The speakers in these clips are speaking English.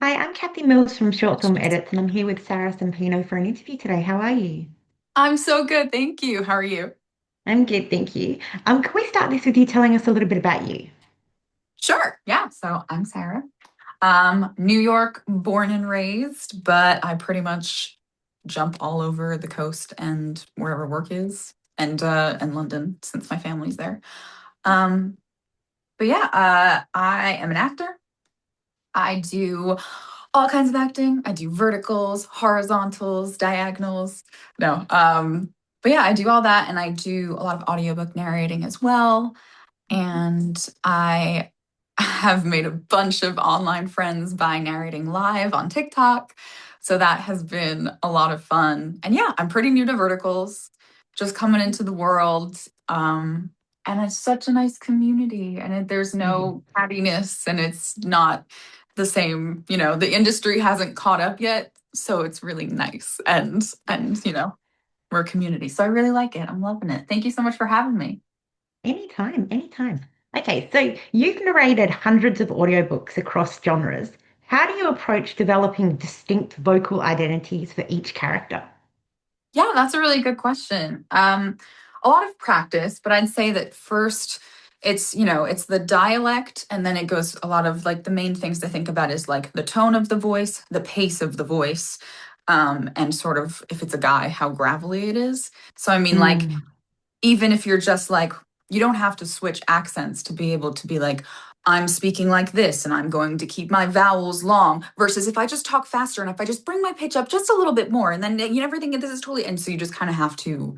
Hi, I'm Kathy Mills from Short Film Edits, and I'm here with Sarah Sampino for an interview today. How are you? I'm so good, thank you. How are you? I'm good, thank you. Can we start this with you telling us a little bit about you? Sure. Yeah. So I'm Sarah. New York born and raised, but I pretty much jump all over the coast and wherever work is, and London since my family's there. Um, but yeah, I am an actor. I do all kinds of acting. I do verticals, horizontals, diagonals. No. But yeah, I do all that, and I do a lot of audiobook narrating as well. And I have made a bunch of online friends by narrating live on TikTok. So that has been a lot of fun. And yeah, I'm pretty new to verticals, just coming into the world. And it's such a nice community, and there's Yeah. no cattiness, and it's not the same. The industry hasn't caught up yet, so it's really nice. We're a community, so I really like it. I'm loving it. Thank you so much for having me. Anytime, anytime. Okay, so you've narrated hundreds of audiobooks across genres. How do you approach developing distinct vocal identities for each character? Yeah, that's a really good question. A lot of practice, but I'd say that first it's the dialect, and then it goes a lot of like the main things to think about is like the tone of the voice, the pace of the voice, and sort of if it's a guy, how gravelly it is. So I mean, like Mm, even if you're just like, you don't have to switch accents to be able to be like, I'm speaking like this and I'm going to keep my vowels long versus if I just talk faster and if I just bring my pitch up just a little bit more and then everything this is totally, and so you just kind of have to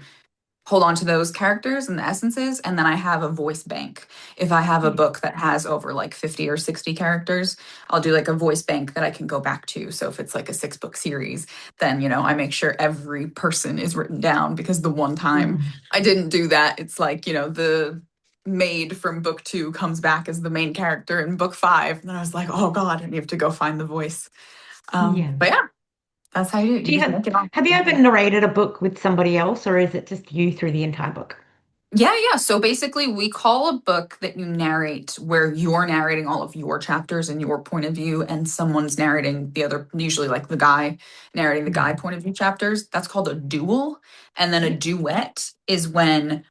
hold on to those characters and the essences. And then I have a voice bank. If I have a yeah. book that has over like 50 or 60 characters, I'll do like a voice bank that I can go back to. So if it's like a 6 book series, then, I make sure every person is written down because the one time Mm, I didn't do that, it's like, the maid from book two comes back as the main character in book five. And then I was like, oh God, and you have to go find the voice. yeah. But yeah, that's how you do it. Do You you just make it all. have you ever narrated a book with somebody else, or is it just you through the entire book? Yeah, yeah. So basically, we call a book that you narrate where you're narrating all of your chapters and your point of view, and someone's narrating the other, usually like the guy narrating the guy Mm, point of view chapters. That's called a duel. And then a yeah. duet is when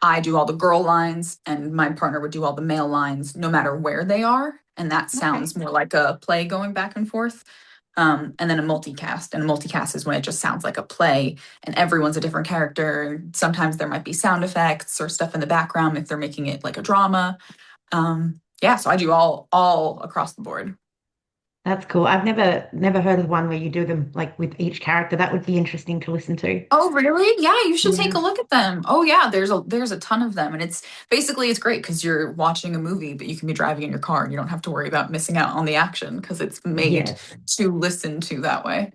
I do all the girl lines and my partner would do all the male lines, no matter where they are. And that Okay. sounds more like a play going back and forth. And then a multicast. And a multicast is when it just sounds like a play and everyone's a different character. Sometimes there might be sound effects or stuff in the background if they're making it like a drama. Yeah, so I do all across the board. That's cool. I've never heard of one where you do them like with each character. That would be interesting to listen to. Oh, really? Yeah, you should take Yeah. a look at them. Oh, yeah, there's a ton of them, and it's great because you're watching a movie, but you can be driving in your car and you don't have to worry about missing out on the action because it's made Yes. to listen to that way.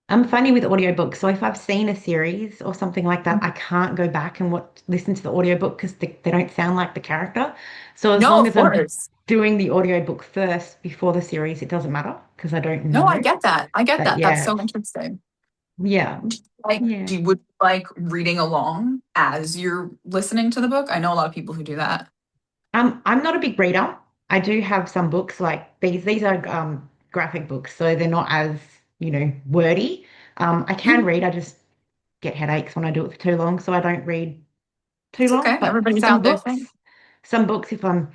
I'm funny with audiobooks. So if I've seen a series or something like that, I Mhm. can't go back and listen to the audiobook because they don't sound like the character. So as No, long of as I'm course. doing the audiobook first before the series, it doesn't matter because I don't No, I know. get that. I get But that. That's yeah, so interesting. yeah, Like, yeah. do you would you like reading along as you're listening to the book? I know a lot of people who do that. I'm not a big reader. I do have some books like these. These are graphic books, so they're not as, wordy. I can Mm, read. I just get headaches when I do it for too long, so I don't read too it's long. okay. But Everybody's got their thing. some books, if I'm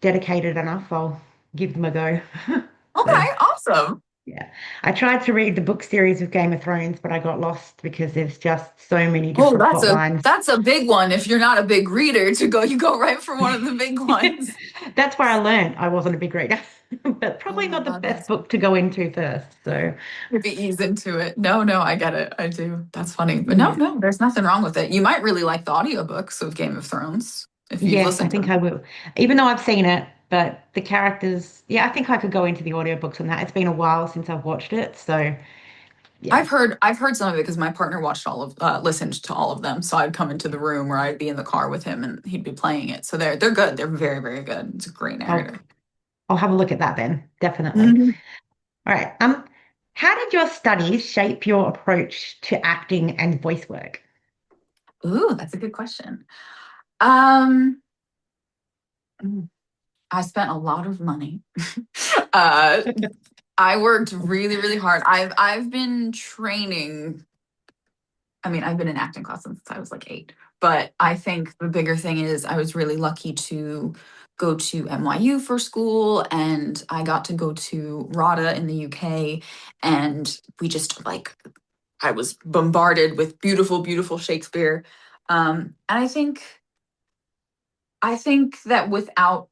dedicated enough, I'll give them a go. So Okay, awesome. yeah, I tried to read the book series of Game of Thrones, but I got lost because there's just so many Oh, different that's plot a lines. that's a big one. If you're not a big reader, you go right for one of the big ones. That's where I learned I wasn't a big reader, but Oh probably my not the God, best that's book to go into first. So maybe ease into it. No, no, I get it. I do. That's funny. But no, yeah. no, there's nothing wrong with it. You might really like the audiobooks of Game of Thrones if you've Yes, I listened to think I them. will. Even though I've seen it, but the characters, yeah, I think I could go into the audiobooks on that. It's been a while since I've watched it, so yeah. I've heard some of it because my partner watched listened to all of them. So I'd come into the room or I'd be in the car with him and he'd be playing it. So they're good. They're very, very good. It's a great I'll narrator. I'll have a look at that then, definitely. Mhm. All right. How did your studies shape your approach to acting and voice work? Ooh, that's a good question. Um, I spent a lot of money. uh, I worked really, really hard. I've been training. I mean, I've been in acting class since I was like 8. But I think the bigger thing is I was really lucky to go to NYU for school, and I got to go to RADA in the UK, and we just like I was bombarded with beautiful, beautiful Shakespeare. And I think that without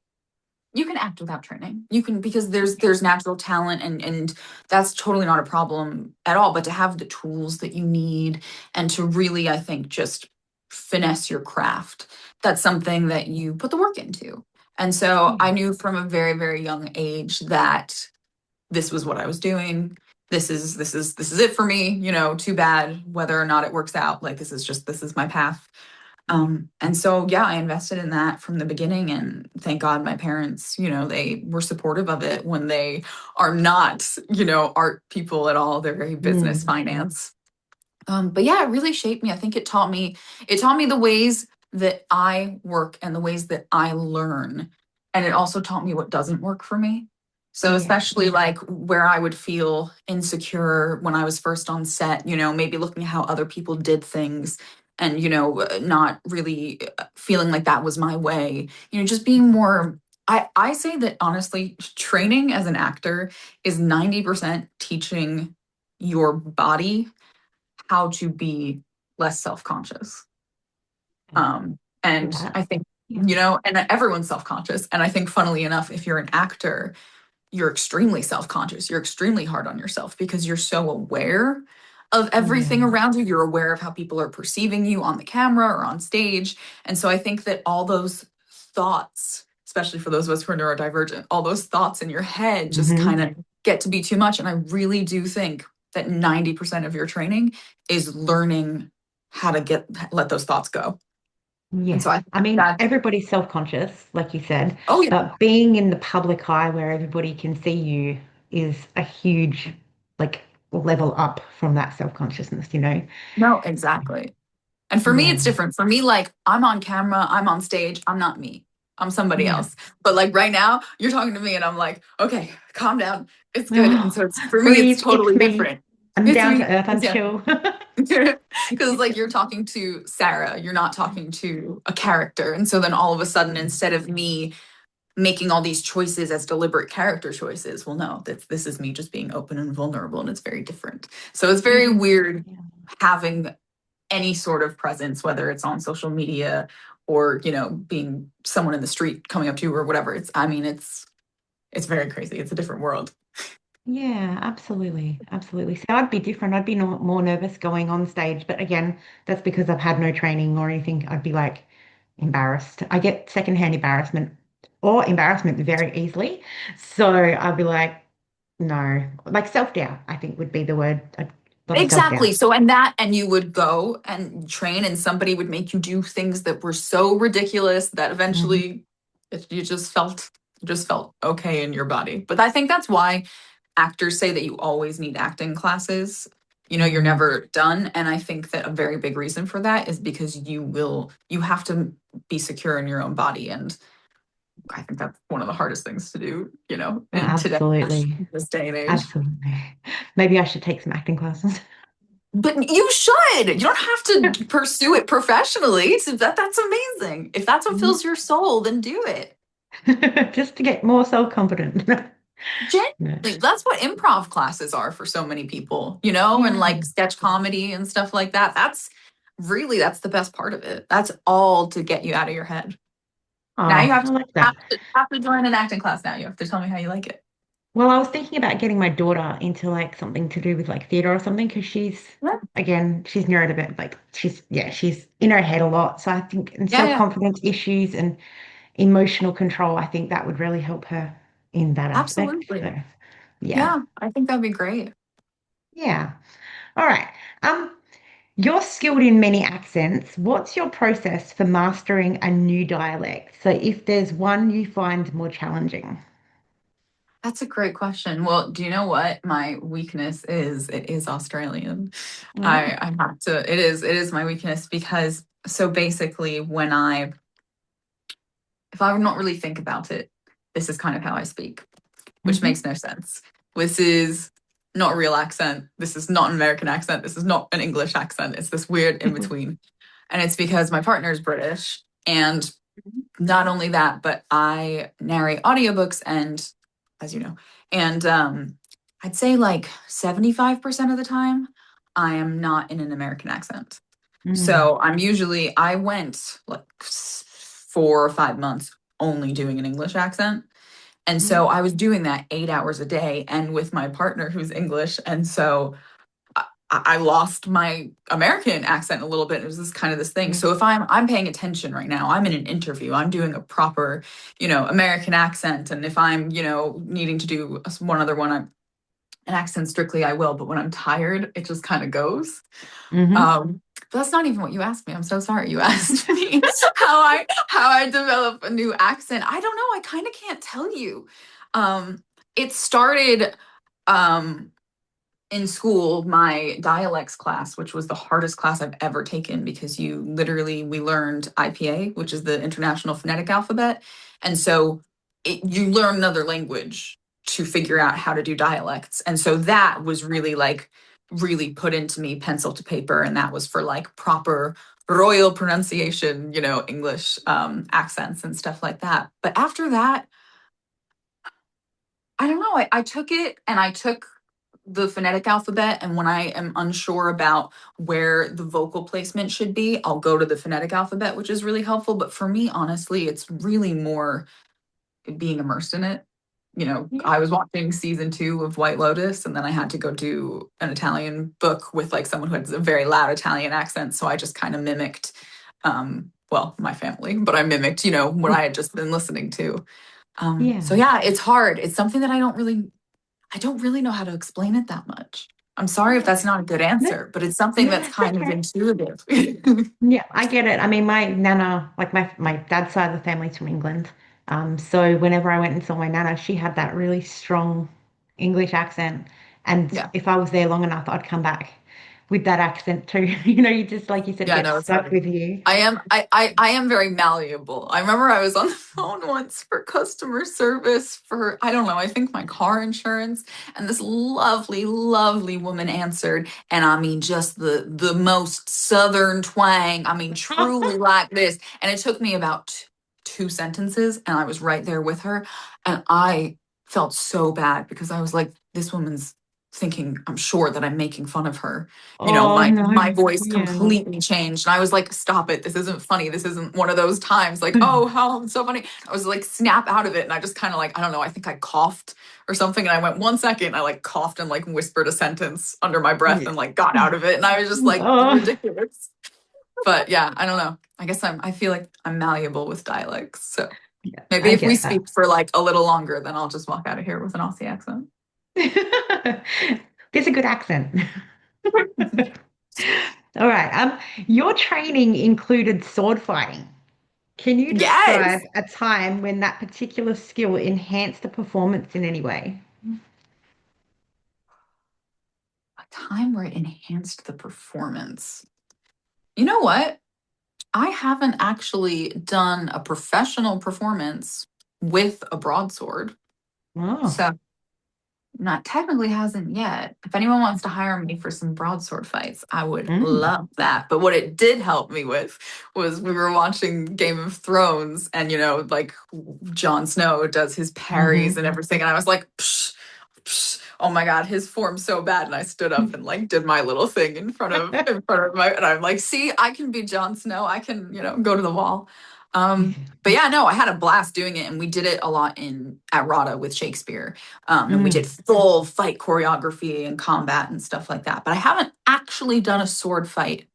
you can act without training. You can because there's natural talent, and that's totally not a problem at all. But to have the tools that you need and to really, I think, just finesse your craft, that's something that you put the work into. And so I Yeah. knew from a very, very young age that this was what I was doing. This is it for me. Too bad whether or not it works out. Like this is my path. Yeah. And so, yeah, I invested in that from the beginning. And thank God my parents, they were supportive of it when they are not, art people at all. They're very business Mm. finance. But yeah, it really shaped me. I think it taught me the ways that I work and the ways that I learn. And it also taught me what doesn't work for me. So Yeah. especially like where I would feel insecure when I was first on set, maybe looking at how other people did things and, not really feeling like that was my way, just being more. I say that honestly, training as an actor is 90% teaching your body how to be less self-conscious. Okay. With And that. I think, Yeah. and everyone's self-conscious. And I think, funnily enough, if you're an actor, you're extremely self-conscious. You're extremely hard on yourself because you're so aware of everything Yeah. around you. You're aware of how people are perceiving you on the camera or on stage. And so I think that all those thoughts, especially for those of us who are neurodivergent, all those thoughts in your head just kind Hmm. of get to be too much. And I really do think that 90% of your training is learning how to let those thoughts go. And so Yes. I think I mean, that, everybody's self-conscious, like you said, oh yeah, but being in the public eye where everybody can see you is a huge, like, level up from that self-consciousness, you know? no, exactly. And for me, Yeah. it's different. For me, like I'm on camera, I'm on stage, I'm not me. I'm somebody Yeah. else. But like right now, you're talking to me and I'm like, okay, calm down. It's good. And Oh, so for me, it's breathe. It's totally me. different. I'm It's down to me. earth. I'm It's yeah. chill. Because like you're talking to Sarah, you're not talking to a character. And so then all of a sudden, instead of me making all these choices as deliberate character choices, well, no, this is me just being open and vulnerable, and it's very different. So it's It very is. weird Yeah. having any sort of presence, whether it's on social media or, being someone in the street coming up to you or whatever. It's very crazy. It's a different world. Yeah, absolutely. Absolutely. So I'd be different. I'd be more nervous going on stage. But again, that's because I've had no training or anything. I'd be like embarrassed. I get secondhand embarrassment very easily. So I'd be like, no, like self-doubt, I think would be the word. A lot of self-doubt. Exactly. So, and you would go and train, and somebody would make you do things that were so ridiculous that Hmm. eventually you just felt okay in your body. But I think that's why actors say that you always need acting classes. You're Mm. never done. And I think that a very big reason for that is because you have to be secure in your own body. And I think that's one of the hardest things to do, in today, Absolutely. this day and age. Absolutely. Maybe I should take some acting classes. But you should. You don't have to pursue it professionally. So that's amazing. If that's what fills your soul, then do it. Just to get more self-confident. No. Genuinely, that's what improv classes are for so many people, and Yeah. like sketch comedy and stuff like that. That's the best part of it. That's all to get you out of your head. Now you Oh, have I to like have that. to have to join an acting class now. You have to tell me how you like it. Well, I was thinking about getting my daughter into like something to do with like theater or something because Yeah. she's neurodivergent. Like she's in her head a lot. So I think in Yeah, yeah. self-confidence issues and emotional control, I think that would really help her in that aspect. Absolutely. So yeah. Yeah, I think that'd be great. Yeah. All right. Um, you're skilled in many accents. What's your process for mastering a new dialect? So if there's one you find more challenging. That's a great question. Well, do you know what my weakness is? It is Australian. Oh. I have to, it is my weakness because so basically if I would not really think about it, this is kind of how I speak, which Hmm. makes no sense. this is not a real accent. This is not an American accent. This is not an English accent. It's this weird in between. And it's because my partner is British. And not only that, but I narrate audiobooks and, as you know, and I'd say like 75% of the time, I am not in an American accent. Mm, So I went like 4 or 5 months only doing an English accent. And mm, so I was doing that 8 hours a day and with my partner who's English. And so I lost my American accent a little bit. It was this kind of this thing. yeah, So if I'm paying attention right now, I'm in an interview, I'm doing a proper, American accent. And if I'm, needing to do one other one, I'm an accent strictly, I will. But when I'm tired, it just kind of goes. hmm But that's not even what you asked me. I'm so sorry you asked me how I develop a new accent. I don't know. I kind of can't tell you. It started um in school, my dialects class, which was the hardest class I've ever taken because we learned IPA, which is the International Phonetic Alphabet. And so you learn another language to figure out how to do dialects. And so that was really like, really put into me pencil to paper. And that was for like proper royal pronunciation, English accents and stuff like that. But after that, I don't know. I took it and I took the phonetic alphabet. And when I am unsure about where the vocal placement should be, I'll go to the phonetic alphabet, which is really helpful. But for me, honestly, it's really more being immersed in it. yeah, I was watching season 2 of White Lotus, and then I had to go do an Italian book with like someone who had a very loud Italian accent. So I just kind of mimicked, well, my family, but I mimicked, what I had just been listening to. So yeah. yeah, it's hard. It's something that I don't really know how to explain it that much. I'm sorry if Yeah. that's not a good No, answer, but it's something no, that's it's kind of okay. intuitive. Yeah, I get it. I mean, my nana, like my dad's side of the family's from England. So whenever I went and saw my nana, she had that really strong English accent. And Yeah. if I was there long enough, I'd come back with that accent too. You just like you said, it Yeah, gets no, it's stuck hard. with you. I am very malleable. I remember I was on the phone once for customer service for, I don't know, I think my car insurance, and this lovely, lovely woman answered, and I mean just the most southern twang. I mean, truly like this. And it took me about two sentences, and I was right there with her. And I felt so bad because I was like, this woman's thinking, I'm sure, that I'm making fun of her. Oh My no. voice Yeah. completely changed. And I was like, stop it. This isn't funny. This isn't one of those times like, oh, how I'm so funny. I was like, snap out of it. And I just kind of like, I don't know, I think I coughed or something. And I went 1 second. I like coughed and like whispered a sentence under my breath Yeah. and like got out of it. And I was just like, Oh, ridiculous. But yeah, I don't know. I feel like I'm malleable with dialects. So yeah, maybe I if we get that. speak for like a little longer, then I'll just walk out of here with an Aussie accent. There's a good accent. All right. Your training included sword fighting. Can you describe Yes. a time when that particular skill enhanced the performance in any way? A time where it enhanced the performance. You know what? I haven't actually done a professional performance with a broadsword. Oh, So, not technically hasn't yet. If anyone wants to hire me for some broadsword fights, I would mm, love that. But what it did help me with was we were watching Game of Thrones and, like Jon Snow does his parries hmm and everything. And I was like, psh, psh, oh my God, his form's so bad. And I stood up and like did my little thing in front of and I'm like, see, I can be Jon Snow. I can, go to the wall. But yeah, no, I had a blast doing it, and we did it a lot in at RADA with Shakespeare. And we did Mm. full fight choreography and combat and stuff like that. But I haven't actually done a sword fight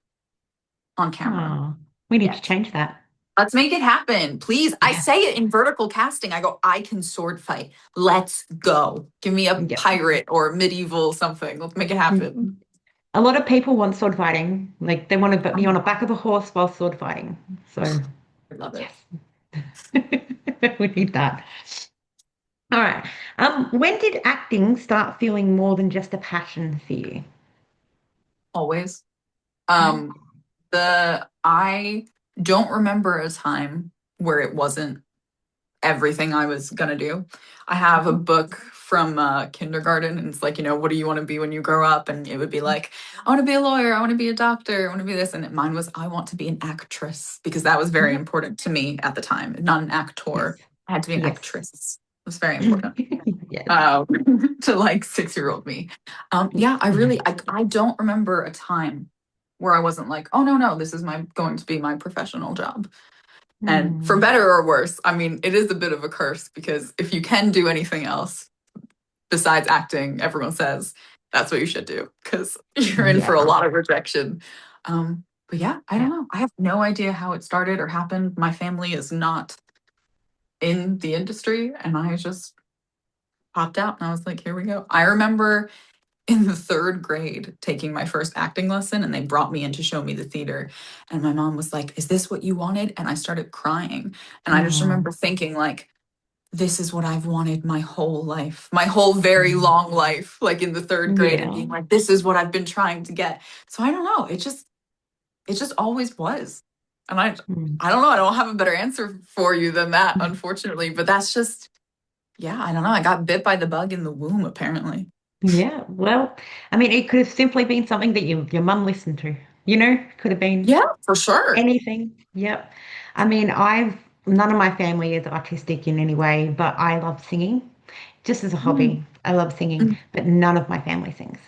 on camera Oh, we need to yet. change that. Let's make it happen, please. I Yeah. say it in vertical casting. I go, I can sword fight. Let's go. Give me a Yep. pirate or medieval something. Let's make it happen. A lot of people want sword fighting. Like they want to be on the back of a horse while sword fighting. So, I love it. yes, we need that. All right. When did acting start feeling more than just a passion for you? Always. Mm. Um, I don't remember a time where it wasn't everything I was gonna do. I have a book from kindergarten, and it's like, what do you want to be when you grow up? And it would be like, I want to be a lawyer, I want to be a doctor, I want to be this. And mine was, I want to be an actress, because that was very Yep. important to me at the time. Not an Yes. actor. I had to be an Yes. actress. It was very important Yes. um, to like 6-year-old me. Yeah, I don't remember a time where I wasn't like, oh no, no, this is my going to be my professional job. And for Mm. better or worse, I mean, it is a bit of a curse, because if you can do anything else besides acting, everyone says that's what you should do, because you're in for a Yeah. lot of rejection. But yeah, I don't Yeah. know. I have no idea how it started or happened. My family is not in the industry, and I just popped out and I was like, here we go. I remember in the third grade taking my first acting lesson, and they brought me in to show me the theater. And my mom was like, is this what you wanted? And I started crying. And I just Mm. remember thinking, like, this is what I've wanted my whole life, my whole very Mm. long life, like in the third grade, and Yeah. being like, this is what I've been trying to get. So I don't know. It just always was. And Mm. I don't know. I don't have a better answer for you than that, unfortunately. But that's just, yeah, I don't know. I got bit by the bug in the womb, apparently. Yeah. Well, I mean, it could have simply been something that your mum listened to. Could have been Yeah, for sure. anything. Yep. I mean, none of my family is artistic in any way, but I love singing just as a Mm. hobby. I love singing, but none of my family sings.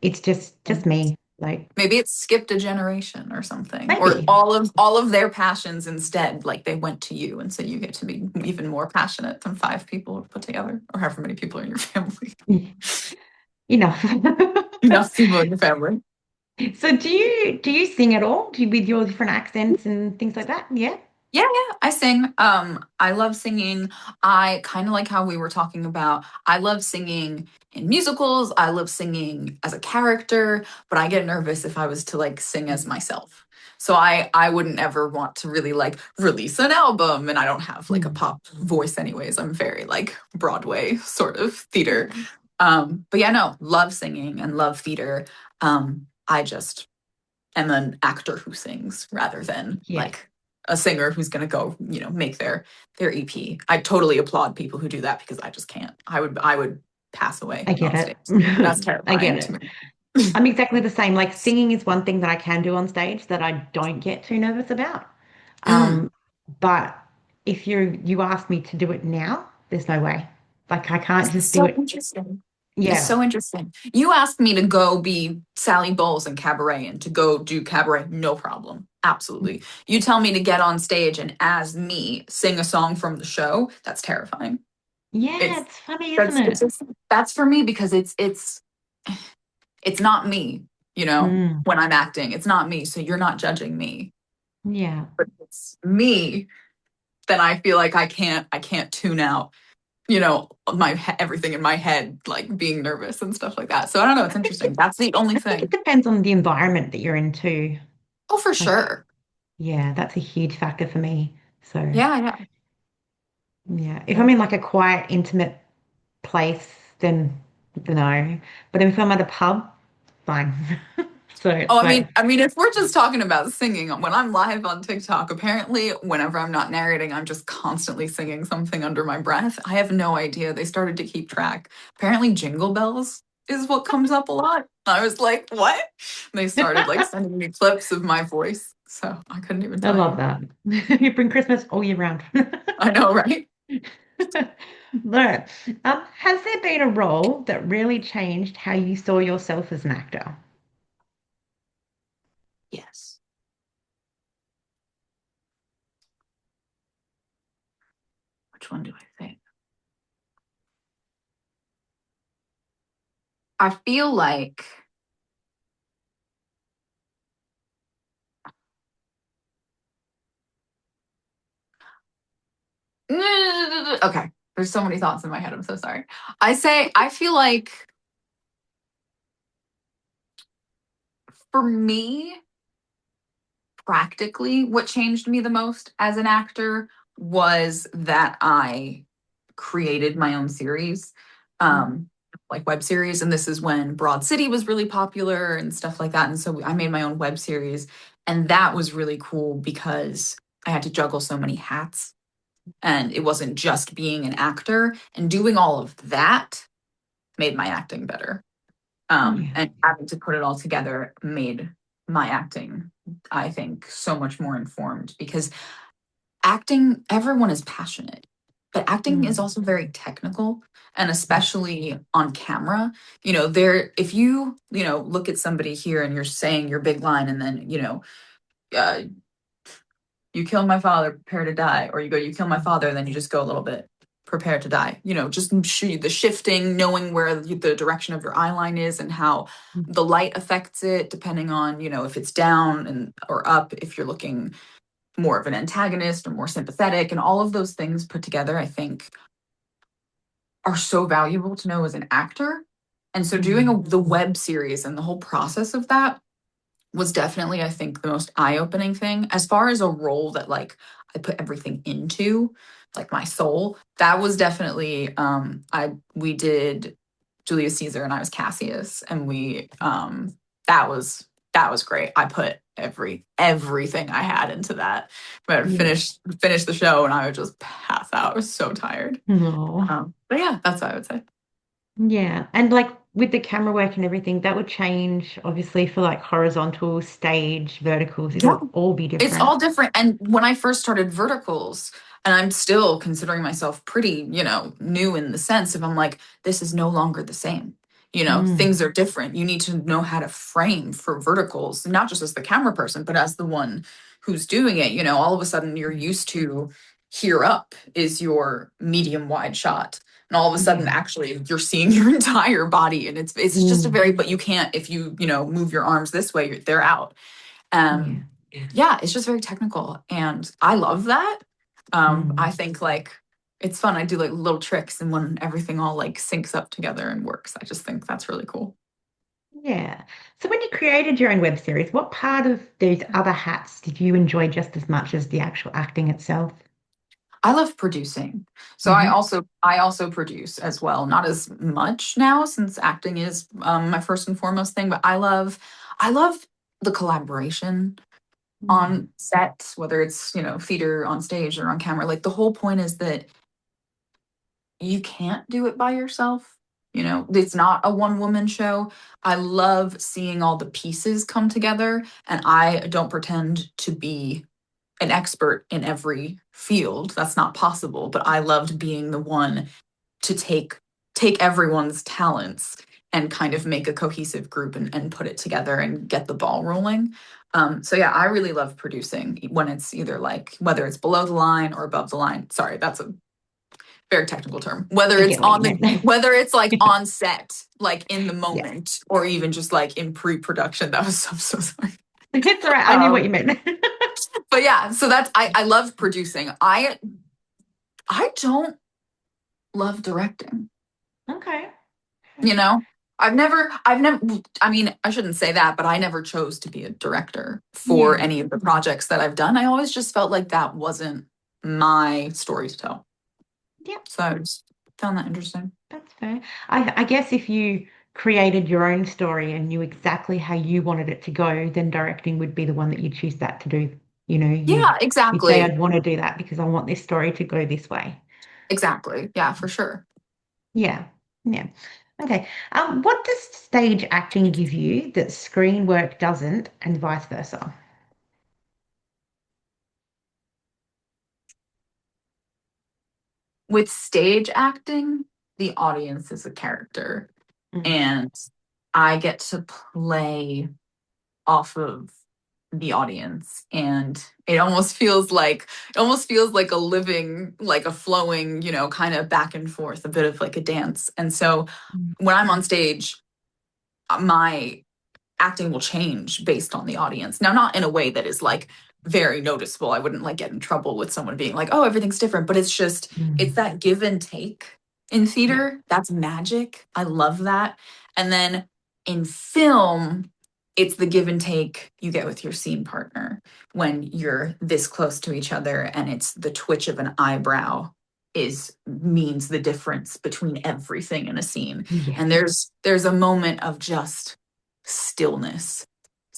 It's just me. Like Maybe it skipped a generation or something, or maybe. all of their passions instead, like they went to you, and so you get to be even more passionate than five people put together, or however many people are in your family. Enough. Enough people in your family. So do you sing at all? Do you with your different accents and things like that? Yeah. Yeah, yeah, I sing. I love singing. I kind of like how we were talking about. I love singing in musicals. I love singing as a character, but I get nervous if I was to like sing as myself. So I wouldn't ever want to really like release an album, and I don't have like a Mm. pop voice anyways. I'm very like Broadway sort of theater. But yeah, no, love singing and love theater. I just am an actor who sings rather than Yeah, like a singer who's going to go, make their EP. I totally applaud people who do that, because I just can't. I would pass away I get on stage. That's it. I get terrifying to it. me. I'm exactly the same. Like singing is one thing that I can do on stage that I don't get too nervous about. Mm. Um, but if you ask me to do it now, there's no way. Like I can't It's just do so it. interesting. It's Yeah. so interesting. You asked me to go be Sally Bowles in cabaret and to go do cabaret, no problem. Absolutely. You tell me to get on stage and as me sing a song from the show, that's terrifying. Yeah, It's it's funny, isn't that's it? that's for me, because it's not me, Mm, when I'm acting. It's not me. So you're not judging me. yeah. But it's me, then I feel like I can't tune out, everything in my head, like being nervous and stuff like that. So I don't know, it's I think interesting. it, That's the only I think it thing. depends on the environment that you're in too. Oh, for Like, sure. yeah, that's a huge factor for me. So, Yeah, yeah. yeah, if I'm Yeah. in like a quiet, intimate place, then no. But if I'm at a pub, fine. So Oh, it's like, I mean, if we're just talking about singing, when I'm live on TikTok, apparently, whenever I'm not narrating, I'm just constantly singing something under my breath. I have no idea. They started to keep track. Apparently, Jingle Bells is what comes up a lot. I was like, what? They started like I sending me clips of my voice. So I couldn't even tell love you. that. You bring Christmas all year round. I know, right? No. Has there been a role that really changed how you saw yourself as an actor? Yes. Which one do I think? I feel like, okay, there's so many thoughts in my head. I'm so sorry. I feel like for me, practically, what changed me the most as an actor was that I created my own series, um, like web series. And this is when Broad City was really popular and stuff like that. And so I made my own web series. And that was really cool because I had to juggle so many hats and it wasn't just being an actor. And doing all of that made my acting better. Yeah. And having to put it all together made my acting, I think, so much more informed because acting, everyone is passionate, but acting is Mm. also very technical. And especially on camera, there, if look at somebody here and you're saying your big line and then, uh, you kill my father, prepare to die, or you go, you kill my father, and then you just go a little bit, prepare to die. Just the shifting, knowing where the direction of your eye line is and how Mm. the light affects it, depending on, if it's down and or up, if you're looking more of an antagonist or more sympathetic, and all of those things put together, I think are so valuable to know as an actor. And so doing Mm. the web series and the whole process of that was definitely, I think, the most eye-opening thing. As far as a role that like I put everything into, like my soul, that was definitely I we did Julius Caesar and I was Cassius, and we that was great. I put everything I had into that. But I'd Yeah. finish the show and I would just pass out. I was so tired. No. But yeah, that's what I would say. Yeah. And like with the camera work and everything, that would change obviously for like horizontal, stage, verticals. Yeah. It'll all be It's different. all different. And when I first started verticals, and I'm still considering myself pretty, new in the sense of I'm like, this is no longer the same. Mm. Things are different. You need to know how to frame for verticals, not just as the camera person, but as the one who's doing it. All of a sudden you're used to here up is your medium wide shot. And all of a sudden, Yeah. actually, you're seeing your entire body, and it's just a Mm. very. But you can't if you move your arms this way, they're out. Yeah. Yeah, it's just very technical, and I love that. I Mm. think like it's fun. I do like little tricks, and when everything all like syncs up together and works, I just think that's really cool. Yeah. So when you created your own web series, what part of those other hats did you enjoy just as much as the actual acting itself? I love producing, so I Hmm. also I also produce as well. Not as much now since acting is my first and foremost thing, but I love the collaboration Yeah. on set, whether it's theater on stage or on camera. Like the whole point is that you can't do it by yourself. It's not a one woman show. I love seeing all the pieces come together, and I don't pretend to be an expert in every field. That's not possible, but I loved being the one to take everyone's talents and kind of make a cohesive group and put it together and get the ball rolling. So yeah, I really love producing when it's either like whether it's below the line or above the line. Sorry, that's a very technical term. Whether I it's get what you on meant. the whether it's like on set, like in the Yeah. moment, or even just like in pre-production. That was so sorry. It's all right. I knew what you Um, meant. but yeah, so that's I love producing. I don't love directing. Okay. You Okay. know, I've never. I mean, I shouldn't say that, but I never chose to be a director for Yeah. any of the projects that I've done. I always just felt like that wasn't my story to tell. Yep. So I just found that interesting. That's fair. I guess if you created your own story and knew exactly how you wanted it to go, then directing would be the one that you choose that to do. Yeah, You'd say, exactly. I'd want to do that because I want this story to go this way. Exactly. Yeah, for sure. Yeah. Yeah. Okay. What does stage acting give you that screen work doesn't, and vice versa? With stage acting, the audience is a character, Mm. and I get to play off of the audience, and it almost feels like a living, like a flowing, kind of back and forth, a bit of like a dance. And so Mm. when I'm on stage, my acting will change based on the audience. Now, not in a way that is like very noticeable. I wouldn't like get in trouble with someone being like, oh, everything's different, but it's Mm. that give and take in Yeah. theater. That's magic. I love that. And then in film, it's the give and take you get with your scene partner when you're this close to each other, and it's the twitch of an eyebrow is means the difference between everything in a scene. Yeah. And there's a moment of just stillness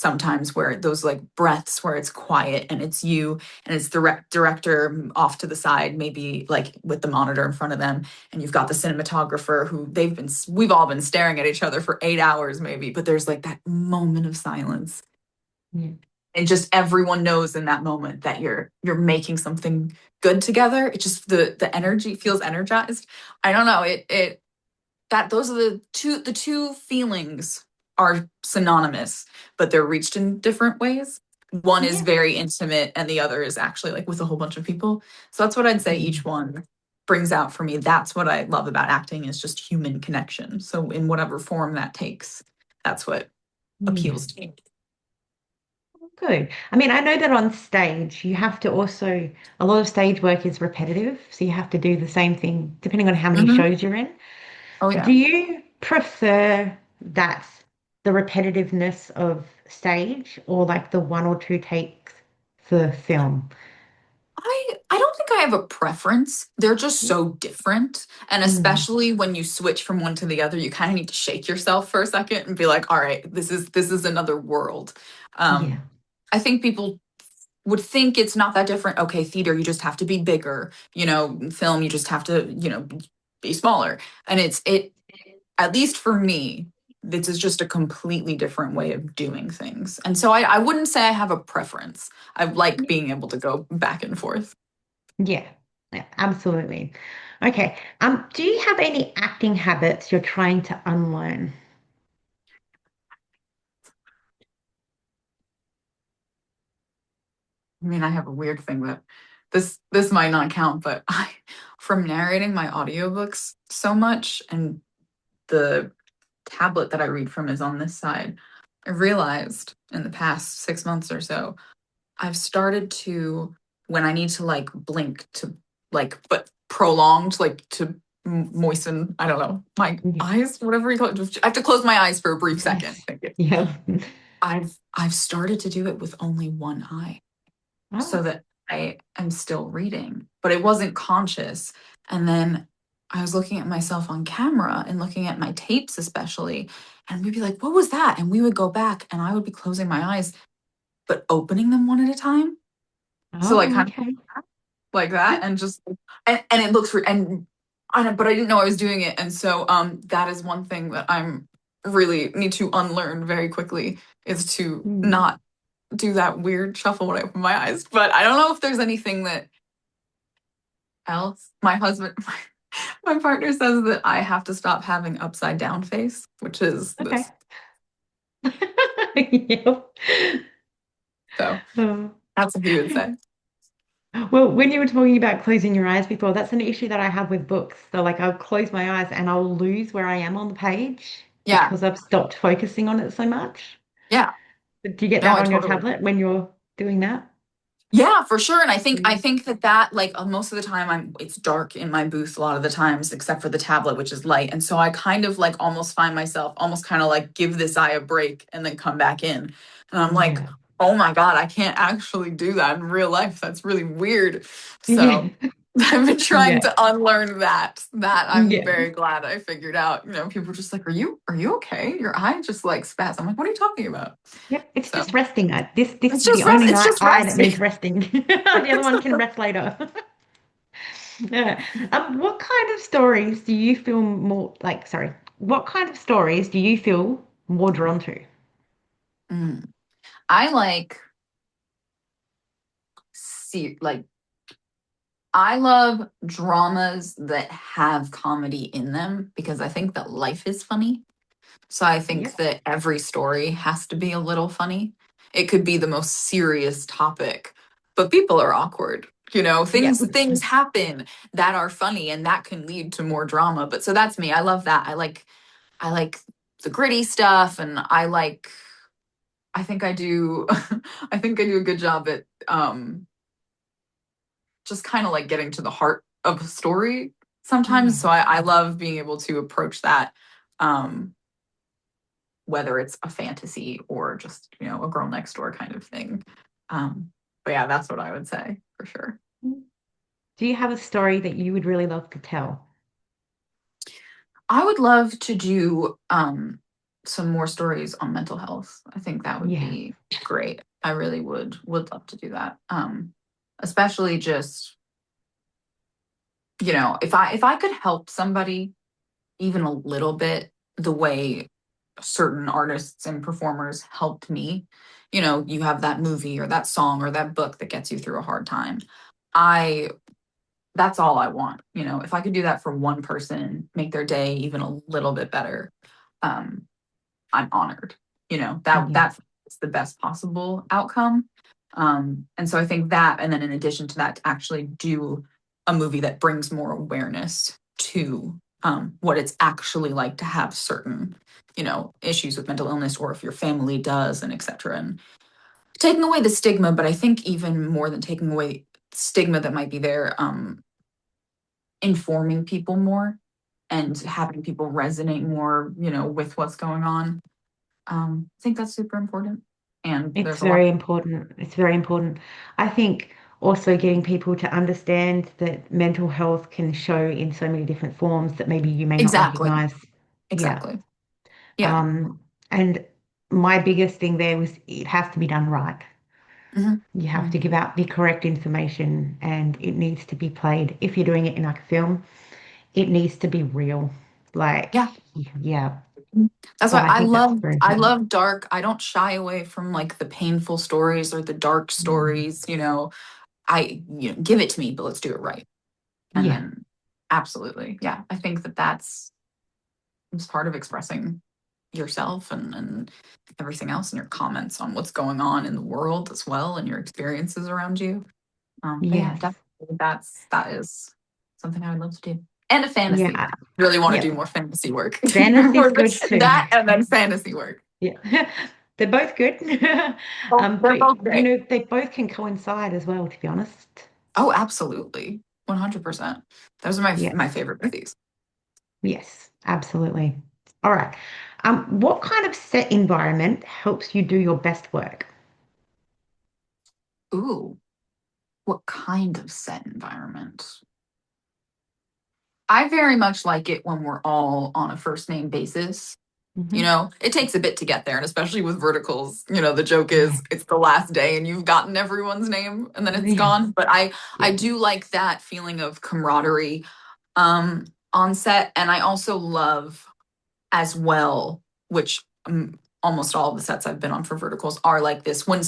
sometimes where those like breaths where it's quiet and it's you and it's the director off to the side, maybe like with the monitor in front of them, and you've got the cinematographer who we've all been staring at each other for 8 hours maybe, but there's like that moment of silence Yeah. and just everyone knows in that moment that you're making something good together. It just the energy feels energized. I don't know, it that those are the two feelings are synonymous, but they're reached in different ways. One is Yeah. very intimate and the other is actually like with a whole bunch of people. So that's what I'd say each Mm. one brings out for me. That's what I love about acting is just human connection. So in whatever form that takes, that's what Yeah. appeals to me. Good. I mean, I know that on stage, you have to also, a lot of stage work is repetitive. So you have to do the same thing depending on how many Hmm. shows you're in. Oh Do yeah. you prefer that, the repetitiveness of stage, or like the one or two takes for film? I don't think I have a preference. They're just so different. And Mm. especially when you switch from one to the other, you kind of need to shake yourself for a second and be like, all right, this is another world. Yeah. I think people would think it's not that different. Okay, theater, you just have to be bigger. Film, you just have to, be smaller. And it at least for me, this is just a completely different way of doing things. And so I wouldn't say I have a preference. I like being able to go back and forth. Yeah. Yeah, absolutely. Okay. Do you have any acting habits you're trying to unlearn? I mean, I have a weird thing that this might not count, but I from narrating my audiobooks so much and the tablet that I read from is on this side, I realized in the past 6 months or so, I've started to when I need to like blink to but prolonged like to moisten, I don't know, my Yeah. eyes, whatever you call it. I have to close my eyes for a brief second. Yes. Thank you. Yeah. I've started to do it with only one eye so Oh. that I am still reading, but it wasn't conscious. And then I was looking at myself on camera and looking at my tapes, especially, and we'd be like, what was that? And we would go back and I would be closing my eyes, but opening them one at a time. So, like, Oh, kind of okay. like that. And just, and it looks, but I didn't know I was doing it. And so, that is one thing that I'm really need to unlearn very quickly is to Mm. not do that weird shuffle when I open my eyes. But I don't know if there's anything that else. My husband, my partner says that I have to stop having upside down face, which is Okay. this. Yep. So Oh. that's what he would say. Well, when you were talking about closing your eyes before, that's an issue that I have with books. So, like, I'll close my eyes and I'll lose where I am on the page Yeah. because I've stopped focusing on it so much. Yeah. Do you get No, that I on your totally. tablet when you're doing that? Yeah, for sure. And I Mm. think that like most of the time it's dark in my booth a lot of the times, except for the tablet, which is light. And so I kind of like almost find myself almost kind of like give this eye a break and then come back in. And I'm like, Yeah. oh my God, I can't actually do that in real life. That's really weird. Yeah. So I've been trying Yeah. to unlearn that. That I'm Yeah. very glad I figured out. People are just like, are you okay? Your eye just like spaz. I'm like, what are you talking about? Yep. It's So just resting. This it's is the just rest. only It's night just eye that resting. needs resting. The other one can rest later. Yeah. What kind of stories do you feel more like, sorry, what kind of stories do you feel more drawn to? Mm. I like like I love dramas that have comedy in them because I think that life is funny. So I think Yep. that every story has to be a little funny. It could be the most serious topic, but people are awkward. Yep. Things happen that are funny and that can lead to more drama. But so that's me. I love that. I like the gritty stuff and I think I do I think I do a good job at just kind of like getting to the heart of a story sometimes. Yeah. So I love being able to approach that, um, whether it's a fantasy or just, a girl next door kind of thing. But yeah, that's what I would say for sure. Do you have a story that you would really love to tell? I would love to do. some more stories on mental health. I think that would Yeah. be great. I really would love to do that. Especially just, if I could help somebody even a little bit the way certain artists and performers helped me. You have that movie or that song or that book that gets you through a hard time. I That's all I want. If I could do that for one person, make their day even a little bit better, um, I'm honored. That Yeah. that's the best possible outcome. And so I think that, and then in addition to that, to actually do a movie that brings more awareness to what it's actually like to have certain, issues with mental illness, or if your family does, and etc. And taking away the stigma, but I think even more than taking away stigma that might be there, informing people more and having people resonate more, with what's going on. I think that's super important. And It's there's a lot. very important. It's very important. I think also getting people to understand that mental health can show in so many different forms that maybe you may not Exactly. recognize. Yeah. Exactly. Yeah. Um, and my biggest thing there was it has to be done right. Hmm. You have to Hmm. give out the correct information and it needs to be played. If you're doing it in like a film, it needs to be real. Like, Yeah. yeah. That's So why I I think that's love very I important. love dark. I don't shy away from like the painful stories or the dark Mm. stories. Give it to me, but let's do it right. And Yeah. then absolutely. Yeah. I think that that's it's part of expressing yourself and everything else, and your comments on what's going on in the world as well, and your experiences around you. But yeah, Yes. definitely that is something I would love to do. And a Yeah. fantasy. I really want to do Yeah. more fantasy work. Fantasy's good too. That and then fantasy work. Yeah. They're both good. They're But both great. they both can coincide as well, to be honest. Oh, absolutely. 100%. Those are Yes. my favorite movies. Yes, absolutely. All right. What kind of set environment helps you do your best work? Ooh, what kind of set environment? I very much like it when we're all on a first name basis. Hmm. It takes a bit to get there. And especially with verticals, the joke Yeah. is it's the last day and you've gotten everyone's name and then it's Yeah. gone. But I Yeah. do like that feeling of camaraderie on set. And I also love as well, which almost all of the sets I've been on for verticals are like this, when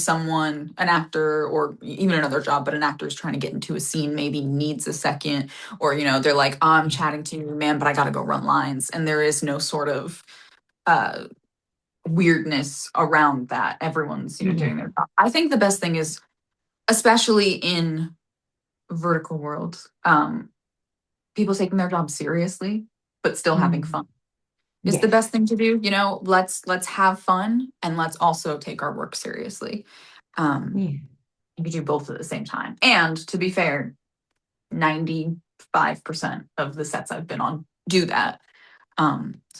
an actor or even another job, but an actor is trying to get into a scene, maybe needs a second, or, they're like, oh, I'm chatting to you, man, but I got to go run lines. And there is no sort of uh, weirdness around that. Everyone's, Yeah. doing their job. I think the best thing is, especially in vertical world, people taking their job seriously, but still having Mm. fun is the best Yes. thing to do. Let's have fun and let's also take our work seriously. Um, Yeah. you could do both at the same time. And to be fair, 95% of the sets I've been on do that.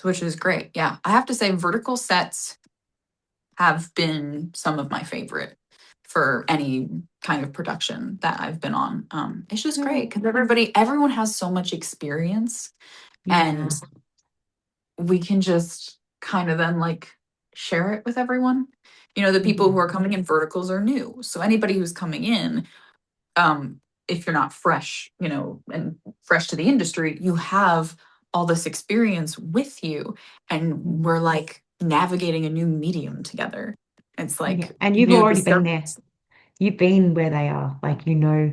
Which is great. Yeah. I have to say vertical sets have been some of my favorite for any kind of production that I've been on. It's just great Mm. because everyone has so much experience, and Yeah. we can just kind of then like share it with everyone. The people Yeah. who are coming in verticals are new. So anybody who's coming in, um, if you're not fresh, and fresh to the industry, you have all this experience with you, and Mm. we're like navigating a new medium together. It's Yeah. like And you you've knew the already been there. steps. You've been where they are. Like you know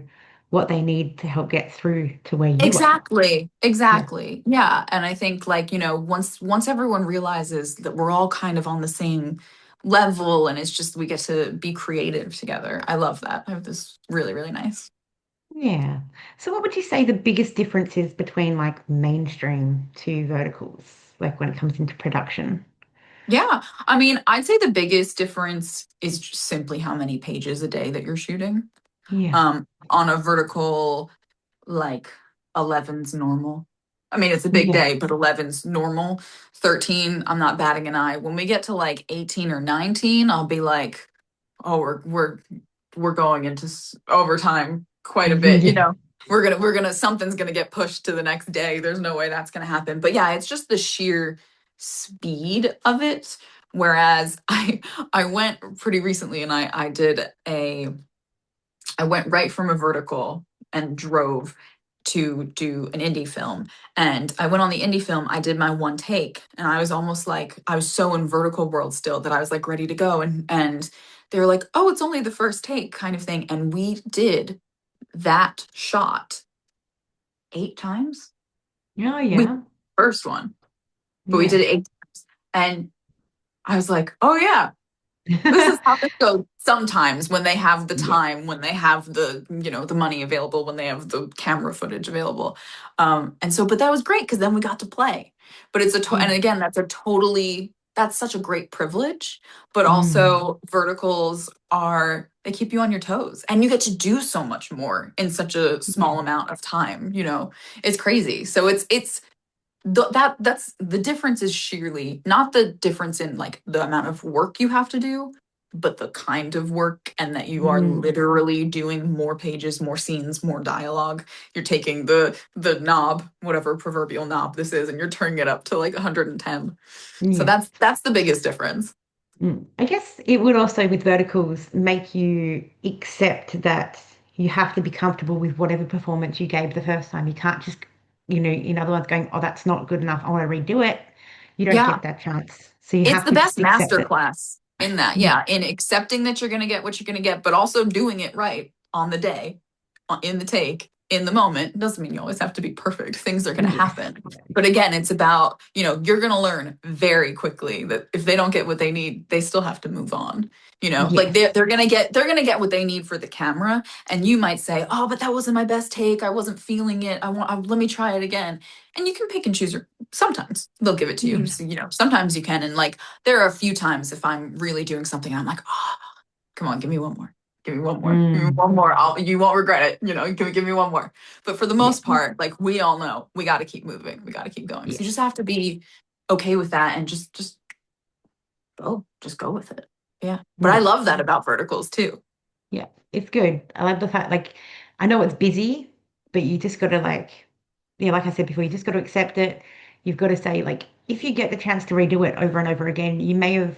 what they need to help get through to where you are. Exactly. Yeah. Exactly. Yeah. And I think like, once everyone realizes that we're all kind of on the same level, and it's just we get to be creative together. I love that. I have this really, really nice. Yeah. So what would you say the biggest difference is between like mainstream to verticals, like when it comes into production? Yeah. I mean, I'd say the biggest difference is just simply how many pages a day that you're shooting. Yeah. On a vertical, like 11's normal. I mean, it's a big Yeah. day, but 11's normal. 13, I'm not batting an eye. When we get to like 18 or 19, I'll be like, oh, we're going into overtime quite a bit. Yeah. We're gonna something's gonna get pushed to the next day. There's no way that's gonna happen. But yeah, it's just the sheer speed of it. Whereas I went pretty recently and I went right from a vertical and drove to do an indie film. And I went on the indie film, I did my one take, and I was almost like I was so in vertical world still that I was like ready to go. And they were like, "Oh, it's only the first take," kind of thing. And we did that shot 8 times. Oh, We yeah. first one, but we did Yeah. it 8 times. And I was like, "Oh yeah, this is how this goes sometimes when they have the Yeah. time, when they have the money available, when they have the camera footage available." And so, but that was great because then we got to play. But and Mm. again, that's such a great privilege. But Mm. also, verticals they keep you on your toes and you get to do so much more in such a Yeah. small amount of time. It's crazy. So it's that's the difference is sheerly not the difference in like the amount of work you have to do, but the kind of work, and that you are Mm. literally doing more pages, more scenes, more dialogue. You're taking the knob, whatever proverbial knob this is, and you're turning it up to like 110. So Yeah. that's the biggest difference. Mm. I guess it would also, with verticals, make you accept that you have to be comfortable with whatever performance you gave the first time. You can't just, in other words, going, oh, that's not good enough. I want to redo it. You don't Yeah. get that chance. So you It's have the to best just accept master it. class in that. Yeah. Yeah, in accepting that you're going to get what you're going to get, but also doing it right on the day, in the take, in the moment. It doesn't mean you always have to be perfect. Things are going to Yes. happen. But again, it's about, you're going to learn very quickly that if they don't get what they need, they still have to move on. Like Yes. they're going to get what they need for the camera, and you might say, "Oh, but that wasn't my best take. I wasn't feeling it. Let me try it again." And you can pick and choose. Sometimes they'll give it to you. Yeah. So, sometimes you can. And like, there are a few times if I'm really doing something, I'm like, "Oh, come on, give me one more. Give me one more. Give me Mm. one more. You won't regret it. Give me one more." But for the Yeah. most part, like we all know, we got to keep moving. We got to keep going. So you Yes. just have to be okay with that and just go with it. Yeah. But I Yeah. love that about verticals too. Yeah. It's good. I love the fact, like, I know it's busy, but you just got to, like, yeah, like I said before, you just got to accept it. You've got to say, like, if you get the chance to redo it over and over again, you may have,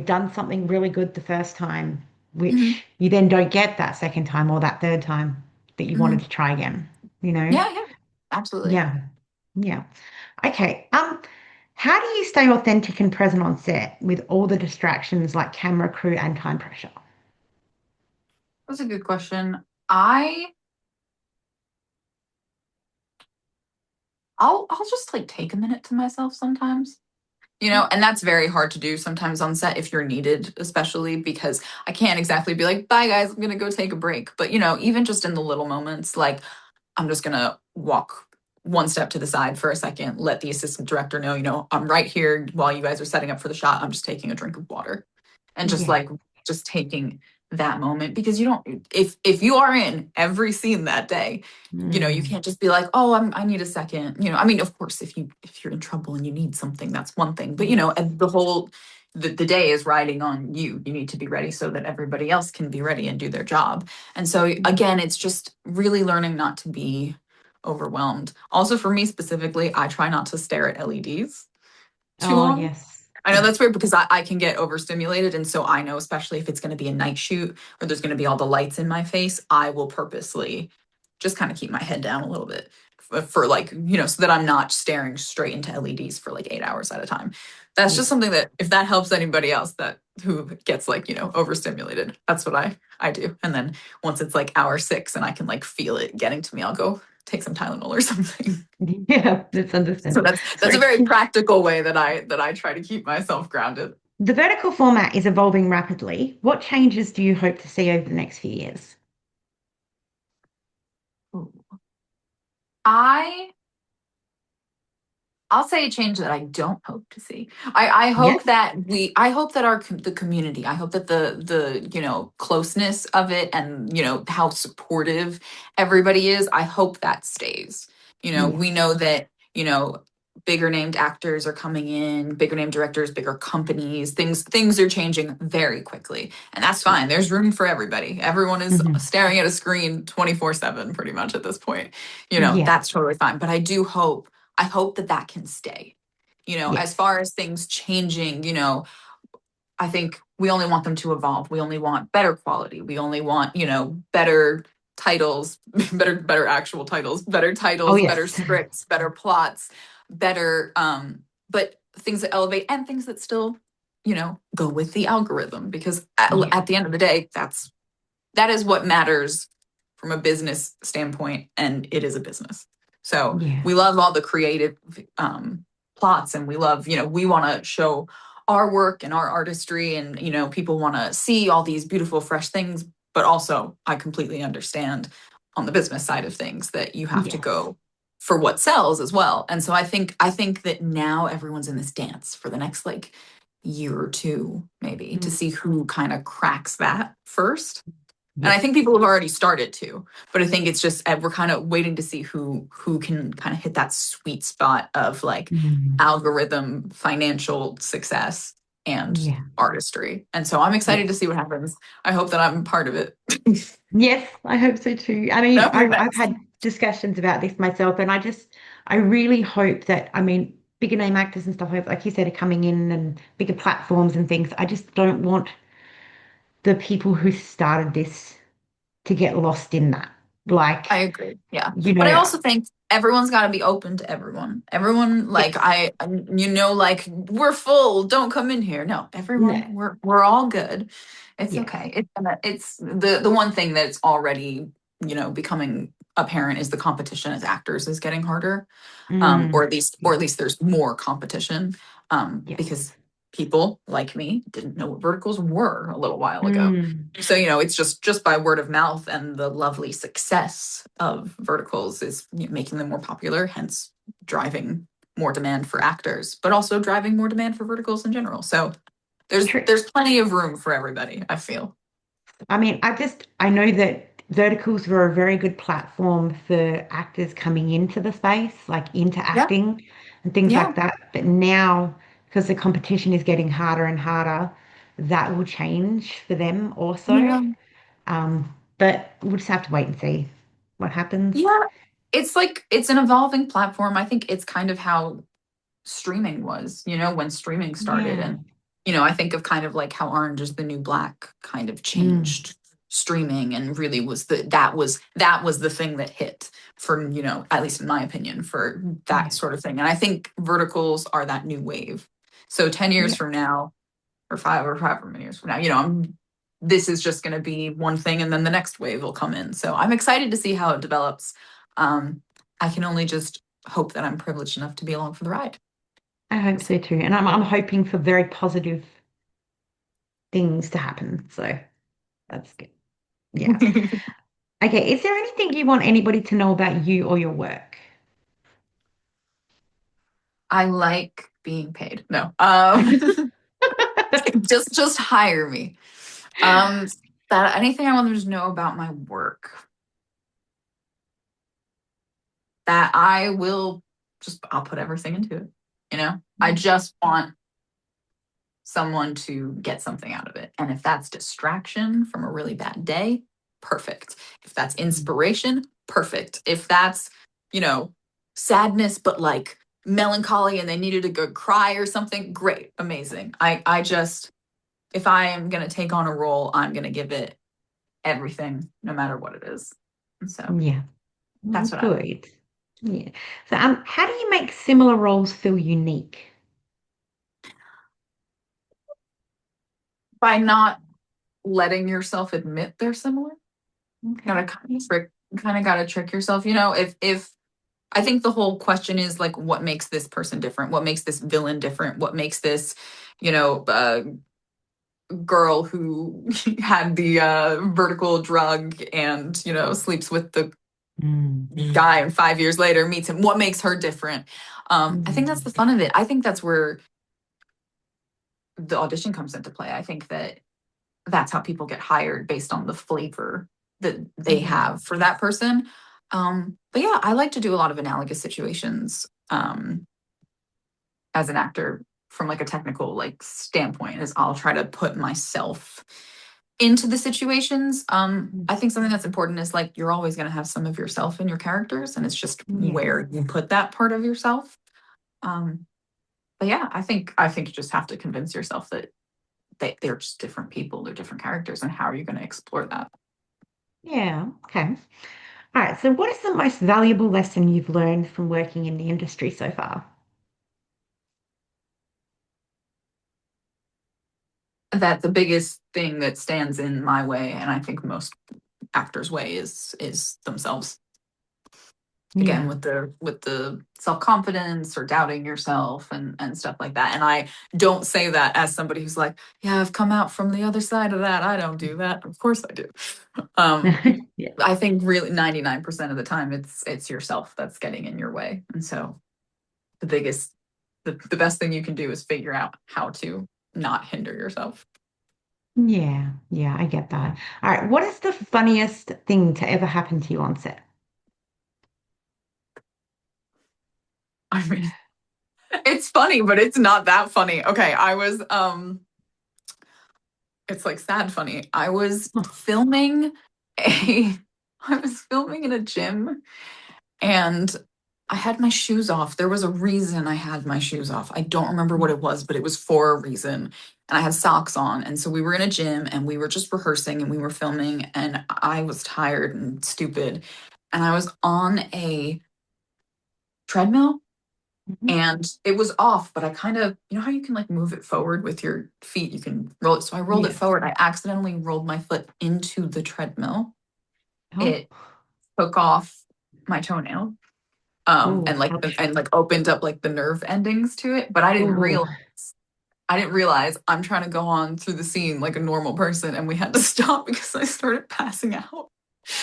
done something really good the first time, Hmm. which you then don't get that second time or that third time that you wanted Hmm. to try again, you know? Yeah, yeah, absolutely. Yeah. Yeah. Okay. How do you stay authentic and present on set with all the distractions like camera, crew, and time pressure? That's a good question. I'll just like take a minute to myself sometimes. And that's very hard to do sometimes on set if you're needed, especially because I can't exactly be like, "Bye guys, I'm gonna go take a break." But even just in the little moments, like I'm just gonna walk one step to the side for a second, let the assistant director know, I'm right here while you guys are setting up for the shot. I'm just taking a drink of water and just Yeah. like just taking that moment, because you don't if you are in every scene that day, you Mm. can't just be like, "Oh, I need a second." I mean, of course, if you're in trouble and you need something, that's one thing. But Yes. and the day is riding on you. You need to be ready so that everybody else can be ready and do their job. And so Yeah. again, it's just really learning not to be overwhelmed. Also, for me specifically, I try not to stare at LEDs too Oh, long. yes. I know Yeah. that's weird because I can get overstimulated. And so I know, especially if it's going to be a night shoot or there's going to be all the lights in my face, I will purposely just kind of keep my head down a little bit for like, so that I'm not staring straight into LEDs for like 8 hours at a time. That's just Yeah. something that if that helps anybody else that who gets like, overstimulated, that's what I do. And then once it's like hour 6 and I can like feel it getting to me, I'll go take some Tylenol or something. Yeah. That's So understandable. that's a Sorry. very practical way that I try to keep myself grounded. The vertical format is evolving rapidly. What changes do you hope to see over the next few years? I I'll say a change that I don't hope to see. I Yeah. hope that the community, I hope that the closeness of it, and how supportive everybody is, I hope that stays. We Yes. know that, bigger named actors are coming in, bigger name directors, bigger companies, things are changing very quickly. And that's Yeah. fine. There's room for everybody. Everyone is Hmm. staring at a screen 24/7 pretty much at this point. Yeah. That's totally fine. But I hope that that can stay. as Yes. far as things changing, I think we only want them to evolve. We only want better quality. We only want, better titles, better actual Oh, titles, better yes. scripts, better plots, better but things that elevate and things that still, go with the algorithm because Yeah. at the end of the day, that is what matters from a business standpoint, and it is a business. So Yeah. we love all the creative plots, and we love, we want to show our work and our artistry, and people want to see all these beautiful, fresh things. But also, I completely understand on the business side of things that you have to Yes. go for what sells as well. And so I think that now everyone's in this dance for the next like year or two, maybe, to Mm. see who kind of cracks that first. And I Yes. think people have already started to, but I think it's just we're kind of waiting to see who can kind of hit that sweet spot of like Mm. algorithm, financial success, and Yeah. artistry. And so I'm excited to Yes. see what happens. I hope that I'm part of it. Yes, I hope so too. I mean, That'll be I've nice. had discussions about this myself, and I really hope that, I mean, bigger name actors and stuff like you said are coming in and bigger platforms and things. I just don't want the people who started this to get lost in that. Like, I agree. Yeah. you But I know, also think everyone's got to be open to everyone. Everyone, like, yes, like, we're full, don't come in here. No, no, everyone, we're all good. It's yes, okay. It's the one thing that's already, becoming apparent is the competition as actors is getting harder. mm, Or yes, at least there's more competition. Because yes, people like me didn't know what verticals were a little while ago. mm, So, it's just by word of mouth and the lovely success of verticals is making them more popular, hence driving more demand for actors, but also driving more demand for verticals in general. So true. there's plenty of room for everybody, I feel. I mean, I know that verticals were a very good platform for actors coming into the space, like into Yeah. acting and things Yeah. like that. But now, because the competition is getting harder and harder, that will change for them also. Yeah. But we'll just have to wait and see what happens. Yeah. It's like it's an evolving platform. I think it's kind of how streaming was, when streaming started. Yeah. And, I think of kind of like how Orange is the New Black kind of Mm, changed streaming and really was that was the thing that hit for, at least in my opinion, for that yeah. sort of thing. And I think verticals are that new wave. So 10 years Yeah. from now, or however many years from now, this is just going to be one thing and then the next wave will come in. So I'm excited to see how it develops. I can only just hope that I'm privileged enough to be along for the ride. I hope so too. And I'm hoping for very positive things to happen. So that's good. Yeah. Okay. Is there anything you want anybody to know about you or your work? I like being paid. No, just hire me. Um, that anything I want them to know about my work, that I'll put everything into it. I just want someone to get something out of it. And if that's distraction from a really bad day, perfect. If that's inspiration, perfect. If that's, you know, sadness, but like melancholy and they needed a good cry or something, great, amazing. I just, if I am going to take on a role, I'm going to give it everything, no matter what it is. And so Yeah. that's what I like. Good. Yeah. So, how do you make similar roles feel unique? By not letting yourself admit they're similar, gotta Okay. gotta trick yourself. If I think the whole question is like, what makes this person different? What makes this villain different? What makes this, girl who had the vertical drug and sleeps with the guy and 5 years later meets him? What makes her different? I think that's Mm. the fun of it. I think that's where the audition comes into play. I think that's how people get hired based on the flavor that they Yeah. have for that person. But yeah, I like to do a lot of analogous situations as an actor from like a technical like standpoint. Is I'll try to put myself into the situations. I think something that's important is like you're always going to have some of yourself in your characters, and it's just Yes. where you put that part of yourself. Um, but yeah, I think you just have to convince yourself that they're just different people, they're different characters, and how are you going to explore that? Yeah. Okay. All right. So, what is the most valuable lesson you've learned from working in the industry so far? That the biggest thing that stands in my way, and I think most actors' way, is themselves. Again, Yeah. with the self-confidence or doubting yourself and stuff like that. And I don't say that as somebody who's like, yeah, I've come out from the other side of that. I don't do that. Of course I do. Um, Yeah. I think really 99% of the time it's yourself that's getting in your way. And so the biggest the best thing you can do is figure out how to not hinder yourself. Yeah. Yeah. I get that. All right. What is the funniest thing to ever happen to you on set? I mean, it's funny, but it's not that funny. Okay, it's like sad funny. A I was filming in a gym, and I had my shoes off. There was a reason I had my shoes off. I don't remember what it was, but it was for a reason. And I had socks on. And so we were in a gym and we were just rehearsing and we were filming. And I was tired and stupid. And I was on a treadmill Mhm. and it was off, but I kind of, you know how you can like move it forward with your feet? You can roll it. So I rolled it Yes. forward. I accidentally rolled my foot into the treadmill. Oh. It took off my toenail, Oh. and like Ouch. opened up like the nerve endings to it. But Oh. I didn't realize I'm trying to go on through the scene like a normal person, and we had to stop because I started passing out.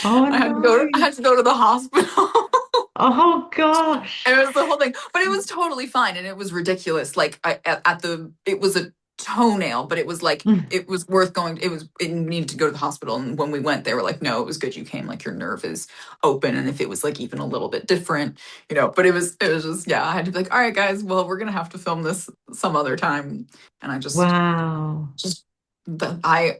Oh no. I had to go to the hospital. Oh gosh. It was the whole thing, but it was totally fine, and it was ridiculous. Like it was a toenail, but it was like Mm. it was worth going. It needed to go to the hospital, and when we went, they were like, "No, it was good. You came. Like your nerve is open, and if it was like even a little bit different, you know." But it was just yeah. I had to be like, "All right, guys. Well, we're gonna have to film this some other time," and I Wow. just I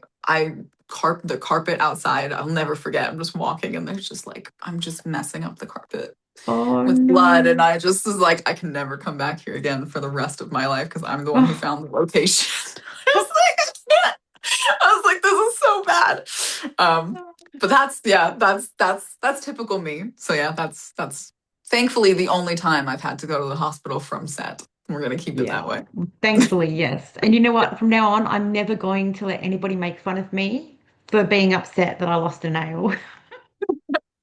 the carpet outside. I'll never forget. I'm just walking, and there's just like I'm just messing up the carpet Oh with blood, and no. I just was like, I can never come back here again for the rest of my life because I'm the one who Oh. found the location. I was like, I can't. I was like, this is so bad. But that's yeah, that's typical me. So yeah, that's thankfully the only time I've had to go to the hospital from set. We're gonna keep it that Yeah, way. thankfully, yes. And you know what? From now on, I'm never going to let anybody make fun of me for being upset that I lost a nail.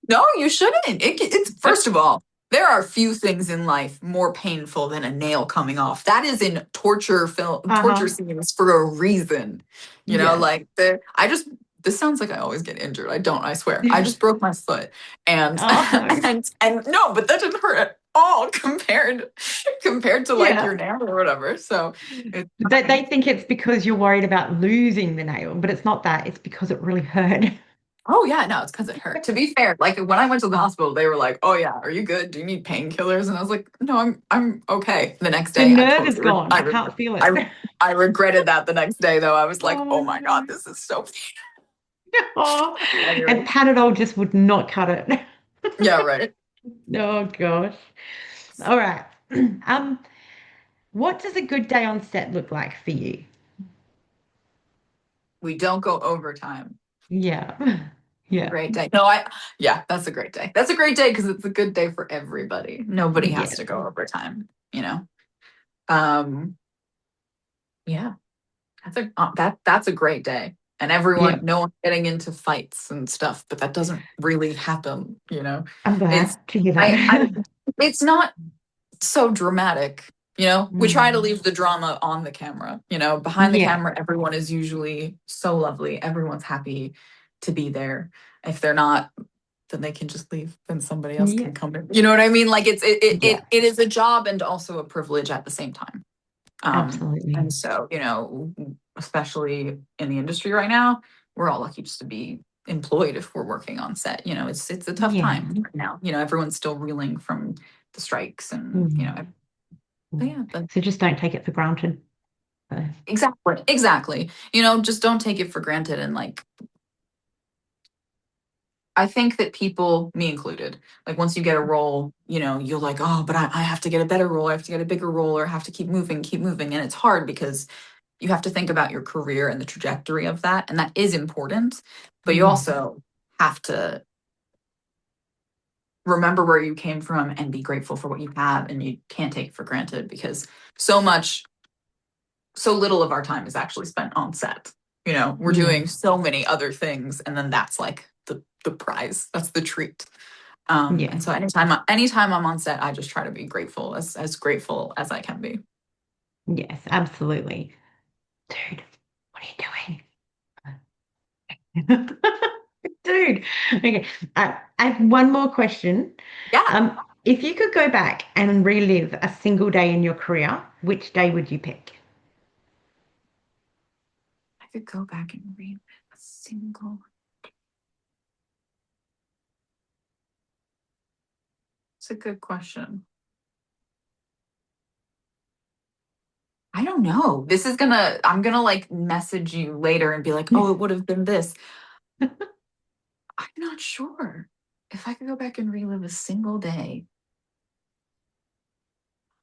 No, you shouldn't. It's first of all, there are few things in life more painful than a nail coming off. That is in torture Uh-huh. scenes for a reason. You know, Yes. like I just this sounds like I always get injured. I don't, I swear. I just broke my foot. And Oh no. and no, but that didn't hurt at all compared to like your Yeah. nail or whatever. So it's They fine. think it's because you're worried about losing the nail, but it's not that. It's because it really hurt. Oh yeah, no, it's because it hurt. To be fair, like when I went to the hospital, they were like, "Oh yeah, are you good? Do you need painkillers?" And I was like, "No, I'm okay." The next The day, nerve is gone. I can't feel it. I I regretted that the next day though. I was like, Oh "Oh my God, no. this is so." Oh, and Anyway, Panadol just would not cut it. yeah, right. Oh gosh. All right. Um, what does a good day on set look like for you? We don't go overtime. Yeah. It's a Yeah. great day. No, yeah, that's a great day. That's a great day because it's a good day for everybody. Nobody has Yes. to go overtime, you know. Um, yeah. That's a great day. And Yeah. no one getting into fights and stuff, but that doesn't really happen, you know. I'm It's glad to hear I that. it's not so dramatic, you know. We try to Mm. leave the drama on the camera, you know. Behind the Yeah. camera, everyone is usually so lovely. Everyone's happy to be there. If they're not, then they can just leave. Then somebody else Yeah. can come in. You know what I mean? Like Yeah. it is a job and also a privilege at the same time. Absolutely. And so, you know, especially in the industry right now, we're all lucky just to be employed if we're working on set. You know, it's a tough Yeah. time right now. You know, everyone's still reeling from the strikes and, you Mm. know, but Mm. yeah, but So just don't take it for granted. exactly, exactly. You know, just don't take it for granted and like I think that people, me included, like once you get a role, you're like, oh, but I have to get a better role. I have to get a bigger role, or I have to keep moving, keep moving. And it's hard because you have to think about your career and the trajectory of that. And that is important. But you Mm, also have to remember where you came from and be grateful for what you have. And you can't take it for granted because so much, so little of our time is actually spent on set. We're yeah, doing so many other things. And then that's like the prize, that's the treat. yeah, And so anytime I'm on set, I just try to be grateful, as grateful as I can be. yes, absolutely. Dude, what are you doing? Dude, okay. I have one more question. Yeah, If you could go back and relive a single day in your career, which day would you pick? I could go back and read a single. It's a good question. I don't know. I'm gonna like message you later and be like, oh, it would have been this. I'm not sure. If I could go back and relive a single day,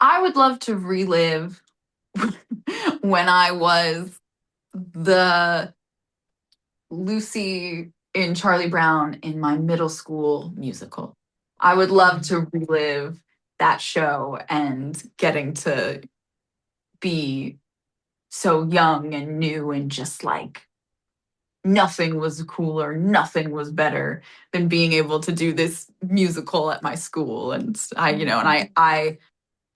I would love to relive when I was the Lucy in Charlie Brown in my middle school musical. I would love to relive that show and getting to be so young and new and just like nothing was cooler, nothing was better than being able to do this musical at my school. And I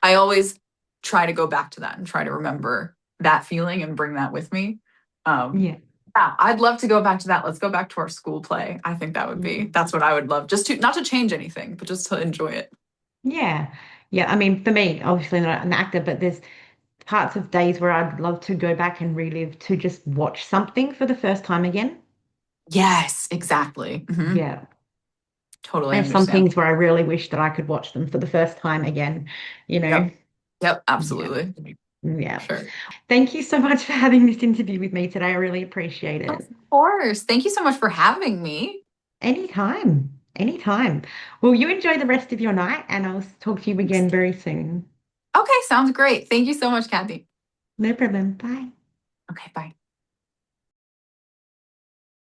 always try to go back to that and try to remember that feeling and bring that with me. Um, Yeah. yeah, I'd love to go back to that. Let's go back to our school play. I think that's what I would love. Just to, not to change anything, but just to enjoy it. Yeah. Yeah. I mean, for me, obviously not an actor, but there's parts of days where I'd love to go back and relive to just watch something for the first time again. Yes, exactly. Yeah. Totally There's some understand. things where I really wish that I could watch them for the first time again, you know? Yep. Yep, Yeah. absolutely. Yeah. Sure. Thank you so much for having this interview with me today. I really appreciate Of it. course. Thank you so much for having me. Anytime. Anytime. Well, you enjoy the rest of your night, and I'll talk to you again very soon. Okay, sounds great. Thank you so much, Kathy. No problem. Bye. Okay, bye.